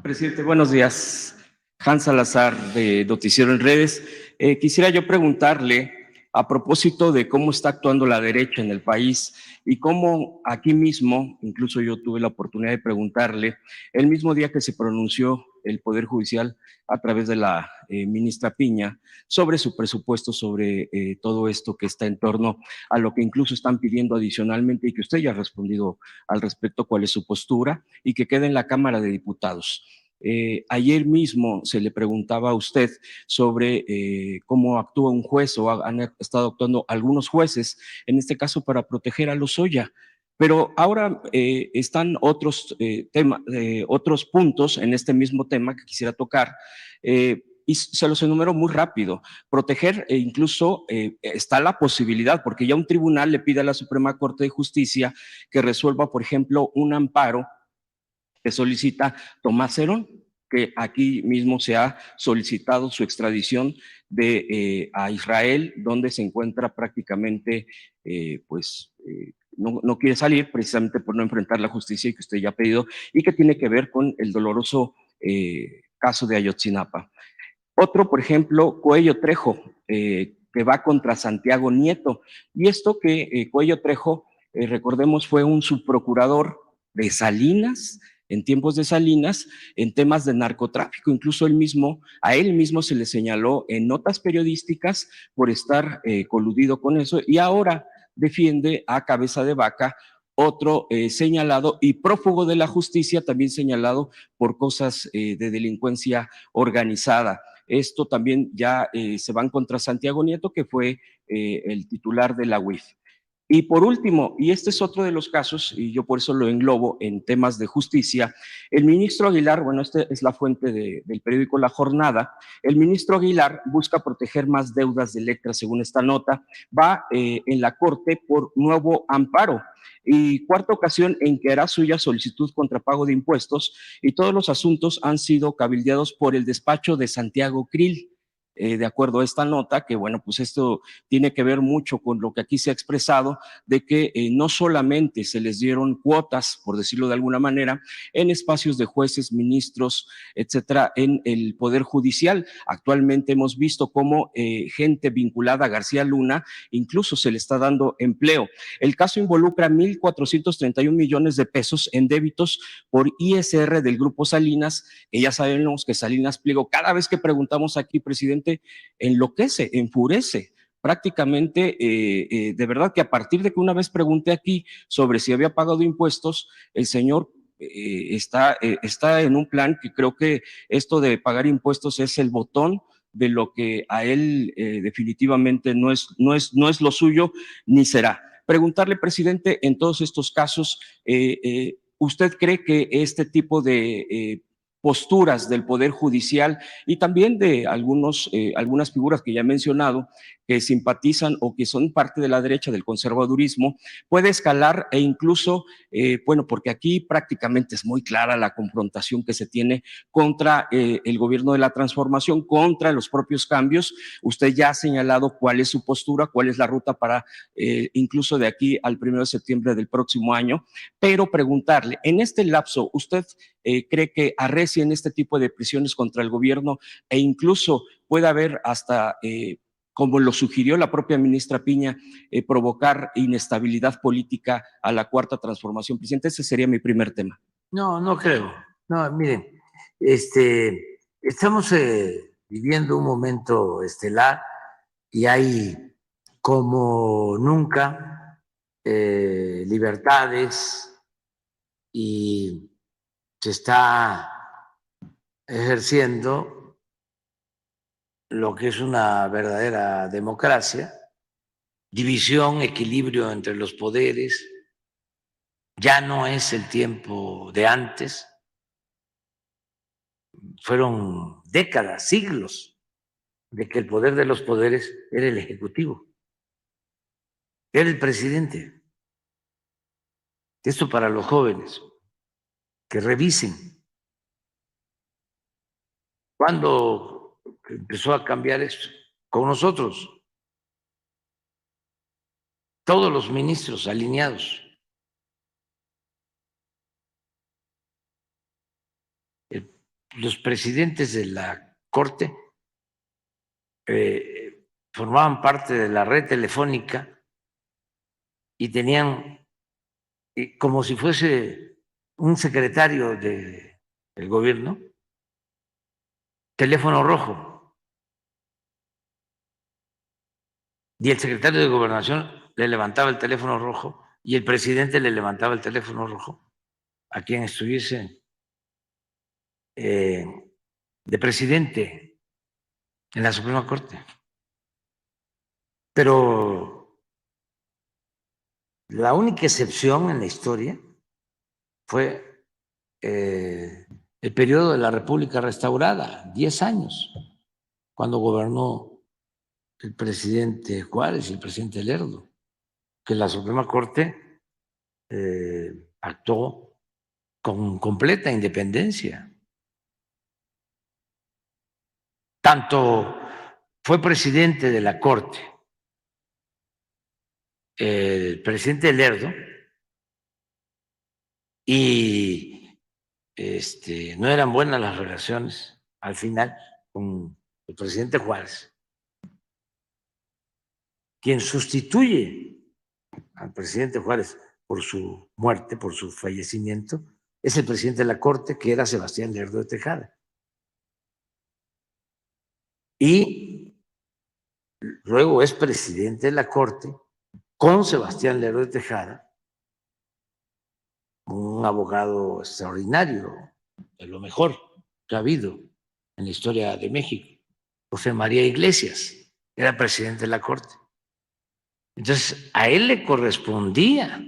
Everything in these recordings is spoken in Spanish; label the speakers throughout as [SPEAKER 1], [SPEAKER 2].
[SPEAKER 1] Presidente, buenos días. Hans Salazar, de Noticiero en Redes. Quisiera yo preguntarle, a propósito de cómo está actuando la derecha en el país y cómo aquí mismo, incluso yo tuve la oportunidad de preguntarle, el mismo día que se pronunció el Poder Judicial a través de la ministra Piña sobre su presupuesto, sobre todo esto que está en torno a lo que incluso están pidiendo adicionalmente y que usted ya ha respondido al respecto, cuál es su postura y que quede en la Cámara de Diputados. Ayer mismo se le preguntaba a usted sobre cómo actúa un juez o han estado actuando algunos jueces, en este caso para proteger a Lozoya. Pero ahora están otros otros puntos en este mismo tema que quisiera tocar. Y se los enumero muy rápido. Proteger, incluso está la posibilidad, porque ya un tribunal le pide a la Suprema Corte de Justicia que resuelva, por ejemplo, un amparo que solicita Tomás Herón, que aquí mismo se ha solicitado su extradición a Israel, donde se encuentra prácticamente, no quiere salir precisamente por no enfrentar la justicia y que usted ya ha pedido, y que tiene que ver con el doloroso caso de Ayotzinapa. Otro, por ejemplo, Coello Trejo, que va contra Santiago Nieto. Y esto que Coello Trejo, recordemos, fue un subprocurador de Salinas, en tiempos de Salinas, en temas de narcotráfico. Incluso a él mismo se le señaló en notas periodísticas por estar coludido con eso y ahora defiende a Cabeza de Vaca, otro señalado y prófugo de la justicia, también señalado por cosas de delincuencia organizada. Esto también ya se van contra Santiago Nieto, que fue el titular de la UIF. Y por último, y este es otro de los casos, y yo por eso lo englobo en temas de justicia, el ministro Aguilar, bueno, esta es la fuente del periódico La Jornada, el ministro Aguilar busca proteger más deudas de Electra, según esta nota, va en la Corte por nuevo amparo y cuarta ocasión en que hará suya solicitud contra pago de impuestos y todos los asuntos han sido cabildeados por el despacho de Santiago Krill. De acuerdo a esta nota, que bueno, pues esto tiene que ver mucho con lo que aquí se ha expresado, de que no solamente se les dieron cuotas, por decirlo de alguna manera, en espacios de jueces, ministros, etcétera, en el Poder Judicial. Actualmente hemos visto cómo gente vinculada a García Luna incluso se le está dando empleo. El caso involucra 1,431 millones de pesos en débitos por ISR del Grupo Salinas, que ya sabemos que Salinas Pliego, cada vez que preguntamos aquí, presidente, enloquece, enfurece. Prácticamente, de verdad que a partir de que una vez pregunté aquí sobre si había pagado impuestos, el señor está en un plan que creo que esto de pagar impuestos es el botón de lo que a él definitivamente no es lo suyo ni será. Preguntarle, presidente, en todos estos casos, ¿usted cree que este tipo de posturas del Poder Judicial y también de algunas figuras que ya he mencionado, que simpatizan o que son parte de la derecha del conservadurismo, puede escalar e incluso, bueno, porque aquí prácticamente es muy clara la confrontación que se tiene contra el gobierno de la transformación, contra los propios cambios? Usted ya ha señalado cuál es su postura, cuál es la ruta para incluso de aquí al 1 de septiembre del próximo año, pero preguntarle, en este lapso, ¿usted cree que arrecien este tipo de presiones contra el gobierno e incluso pueda haber hasta, como lo sugirió la propia ministra Piña, provocar inestabilidad política a la cuarta transformación? Presidente, ese sería mi primer tema.
[SPEAKER 2] No, no creo. No, miren, estamos viviendo un momento estelar y hay como nunca libertades y se está ejerciendo lo que es una verdadera democracia, división, equilibrio entre los poderes. Ya no es el tiempo de antes, fueron décadas, siglos, de que el poder de los poderes era el ejecutivo, era el presidente. Esto para los jóvenes, que revisen. ¿Cuándo empezó a cambiar esto? Con nosotros. Todos los ministros alineados. El los presidentes de la Corte formaban parte de la red telefónica y tenían como si fuese un secretario del gobierno, teléfono rojo. Y el secretario de Gobernación le levantaba el teléfono rojo y el presidente le levantaba el teléfono rojo a quien estuviese de presidente en la Suprema Corte. Pero la única excepción en la historia fue el periodo de la República Restaurada, 10 años, cuando gobernó el presidente Juárez y el presidente Lerdo, que la Suprema Corte actuó con completa independencia. Tanto fue presidente de la Corte el presidente Lerdo y no eran buenas las relaciones al final con el presidente Juárez, quien sustituye al presidente Juárez por su muerte, por su fallecimiento, es el presidente de la Corte, que era Sebastián Lerdo de Tejada. Y luego es presidente de la Corte con Sebastián Lerdo de Tejada, un abogado extraordinario, de lo mejor que ha habido en la historia de México. José María Iglesias era presidente de la Corte. Entonces, a él le correspondía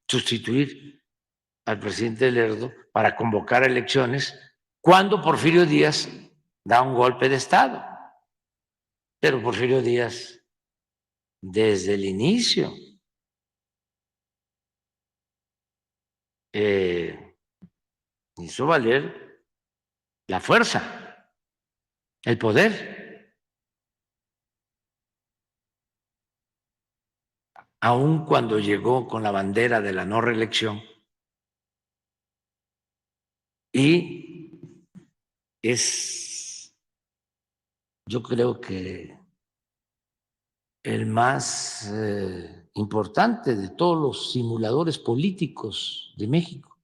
[SPEAKER 2] sustituir al presidente Lerdo para convocar elecciones cuando Porfirio Díaz da un golpe de Estado. Pero Porfirio Díaz, desde el inicio, hizo valer la fuerza, el poder, aun cuando llegó con la bandera de la no reelección. Y es, yo creo que el más importante de todos los simuladores políticos de México,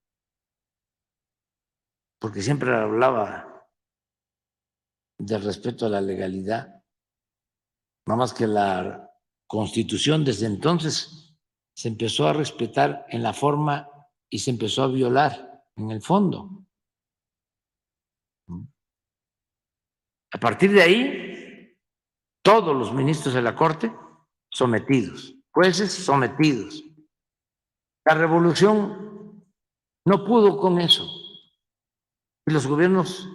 [SPEAKER 2] porque siempre hablaba del respeto a la legalidad, nada más que la Constitución desde entonces se empezó a respetar en la forma y se empezó a violar en el fondo. A partir de ahí, todos los ministros de la Corte sometidos, jueces sometidos. La revolución no pudo con eso. Y los gobiernos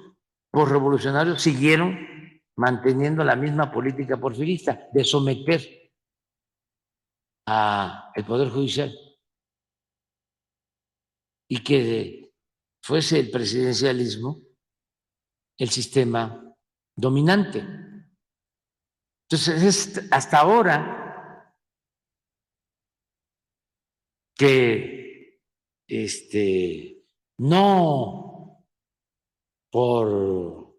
[SPEAKER 2] posrevolucionarios siguieron manteniendo la misma política porfirista de someter al Poder Judicial y que fuese el presidencialismo el sistema dominante. Entonces, es hasta ahora que no por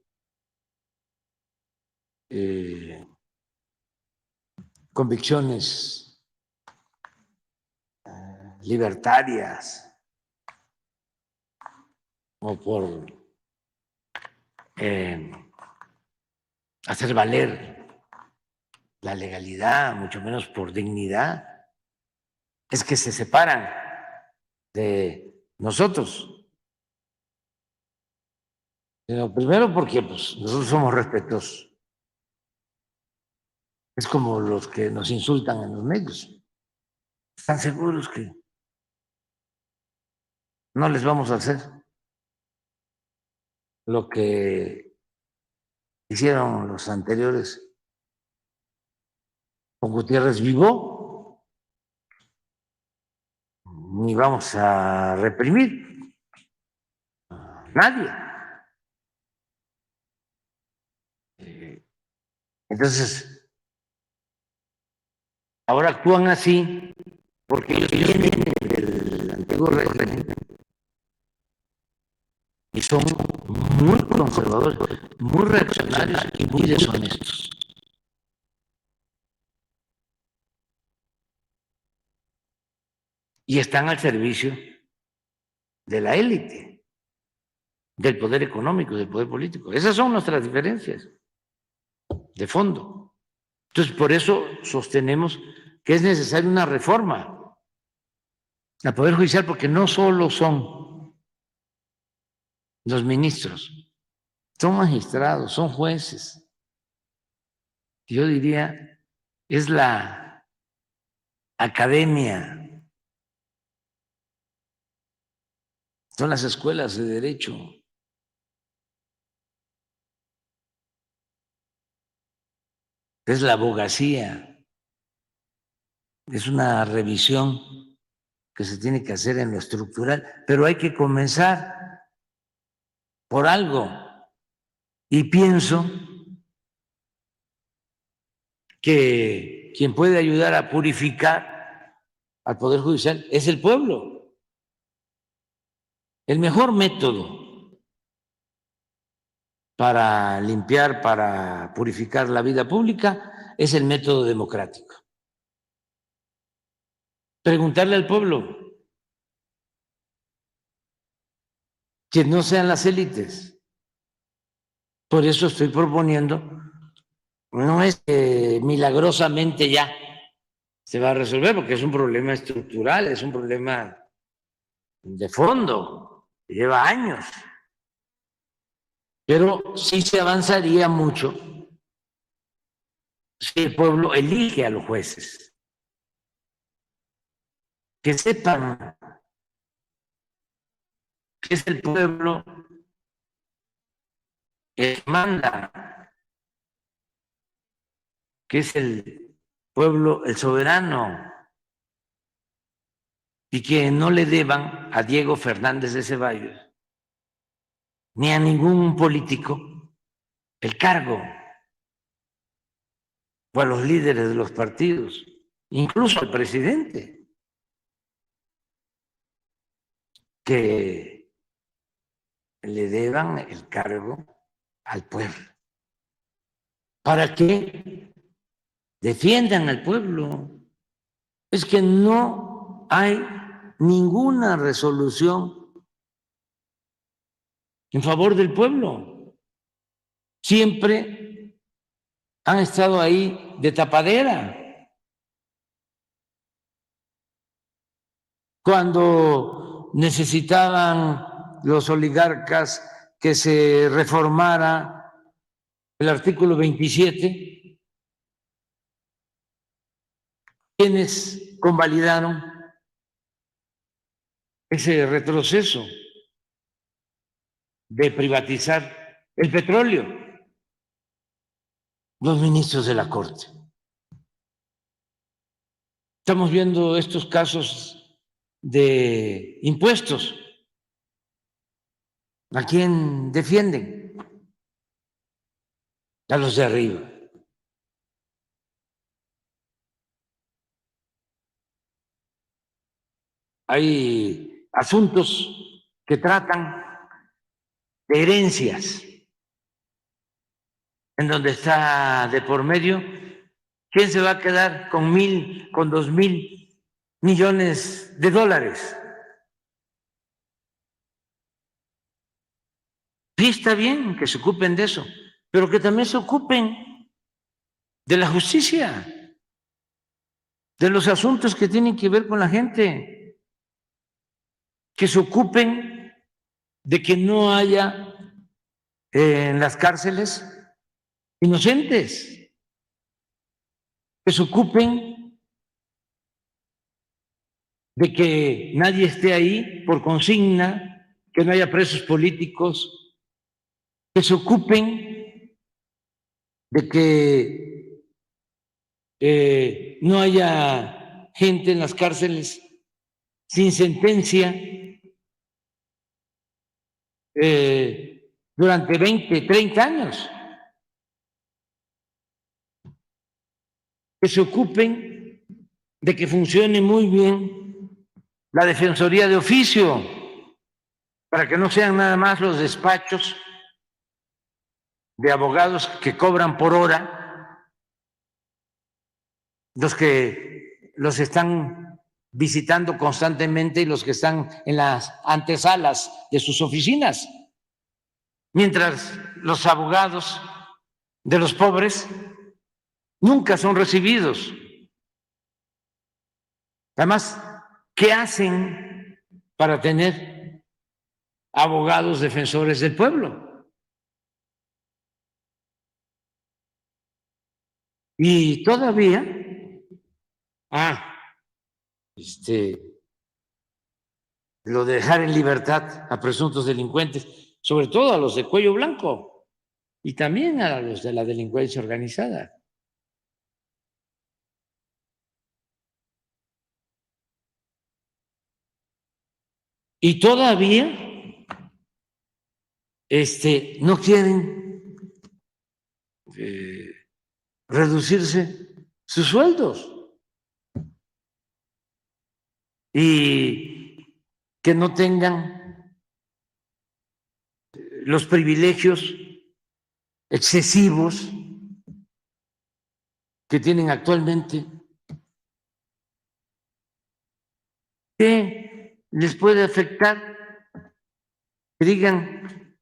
[SPEAKER 2] convicciones libertarias o por hacer valer la legalidad, mucho menos por dignidad, es que se separan de nosotros. Pero primero porque pues, nosotros somos respetuosos. Es como los que nos insultan en los medios. ¿Están seguros que no les vamos a hacer lo que hicieron los anteriores con Gutiérrez Vivó? Ni vamos a reprimir a nadie. Entonces, ahora actúan así porque ellos vienen del antiguo régimen son muy conservadores, muy reaccionarios y muy deshonestos. Y están al servicio de la élite, del poder económico, del poder político. Esas son nuestras diferencias de fondo. Entonces, por eso sostenemos que es necesaria una reforma al Poder Judicial, porque no solo son los ministros, son magistrados, son jueces. Yo diría, es la academia, son las escuelas de derecho. Es la abogacía, es una revisión que se tiene que hacer en lo estructural, pero hay que comenzar por algo. Y pienso que quien puede ayudar a purificar al Poder Judicial es el pueblo. El mejor método para limpiar, para purificar la vida pública es el método democrático. Preguntarle al pueblo, que no sean las élites. Por eso estoy proponiendo, no es que milagrosamente ya se va a resolver, porque es un problema estructural, es un problema de fondo, que lleva años. Pero sí se avanzaría mucho si el pueblo elige a los jueces. Que sepan que es el pueblo el que manda, que es el pueblo el soberano, y que no le deban a Diego Fernández de Ceballos ni a ningún político el cargo, o a los líderes de los partidos, incluso al presidente, que le deban el cargo al pueblo, para que defiendan al pueblo. Es que no hay ninguna resolución en favor del pueblo. Siempre han estado ahí de tapadera. Cuando necesitaban los oligarcas que se reformara el artículo 27, ¿quiénes convalidaron ese retroceso de privatizar el petróleo? Los ministros de la Corte. Estamos viendo estos casos de impuestos. ¿A quién defienden? A los de arriba. Hay asuntos que tratan de herencias, en donde está de por medio, ¿quién se va a quedar con 2.000 millones de dólares? Sí, está bien que se ocupen de eso, pero que también se ocupen de la justicia, de los asuntos que tienen que ver con la gente, que se ocupen de que no haya en las cárceles inocentes, que se ocupen de que nadie esté ahí por consigna, que no haya presos políticos, que se ocupen de que no haya gente en las cárceles sin sentencia durante 20, 30 años. Que se ocupen de que funcione muy bien la Defensoría de Oficio, para que no sean nada más los despachos de abogados que cobran por hora, los que los están visitando constantemente y los que están en las antesalas de sus oficinas, mientras los abogados de los pobres nunca son recibidos. Además, ¿qué hacen para tener abogados defensores del pueblo? Y todavía, lo de dejar en libertad a presuntos delincuentes, sobre todo a los de cuello blanco y también a los de la delincuencia organizada. Y todavía no quieren reducirse sus sueldos y que no tengan los privilegios excesivos que tienen actualmente. ¿Qué les puede afectar? Que digan,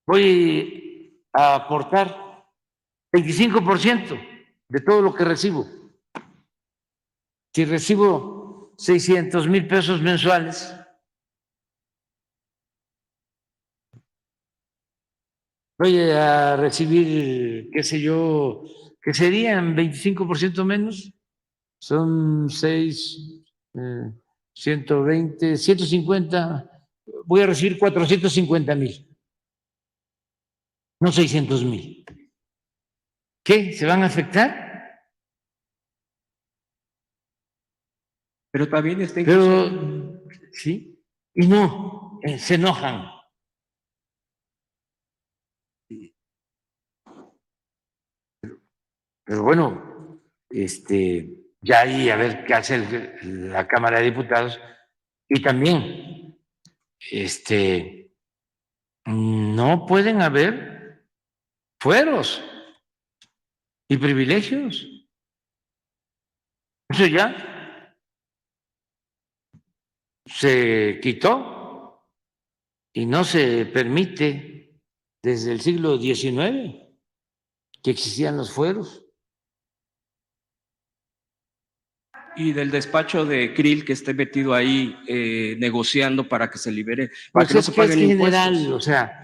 [SPEAKER 2] voy a aportar 25% de todo lo que recibo. Si recibo 600,000 pesos mensuales, voy a recibir, qué sé yo, que serían 25% menos, son 6, 120, 150, voy a recibir 450,000, no 600,000. ¿Qué? ¿Se van a afectar?
[SPEAKER 1] Pero también está
[SPEAKER 2] Pero, sí, y no, se enojan. Pero bueno, ya ahí a ver qué hace la Cámara de Diputados. Y también, no pueden haber fueros y privilegios. Eso ya se quitó y no se permite desde el siglo XIX que existían los fueros.
[SPEAKER 1] Y del despacho de Krill que esté metido ahí negociando para que se libere, para
[SPEAKER 2] Pues
[SPEAKER 1] que no
[SPEAKER 2] es
[SPEAKER 1] se
[SPEAKER 2] que es
[SPEAKER 1] paguen impuestos.
[SPEAKER 2] general, o sea,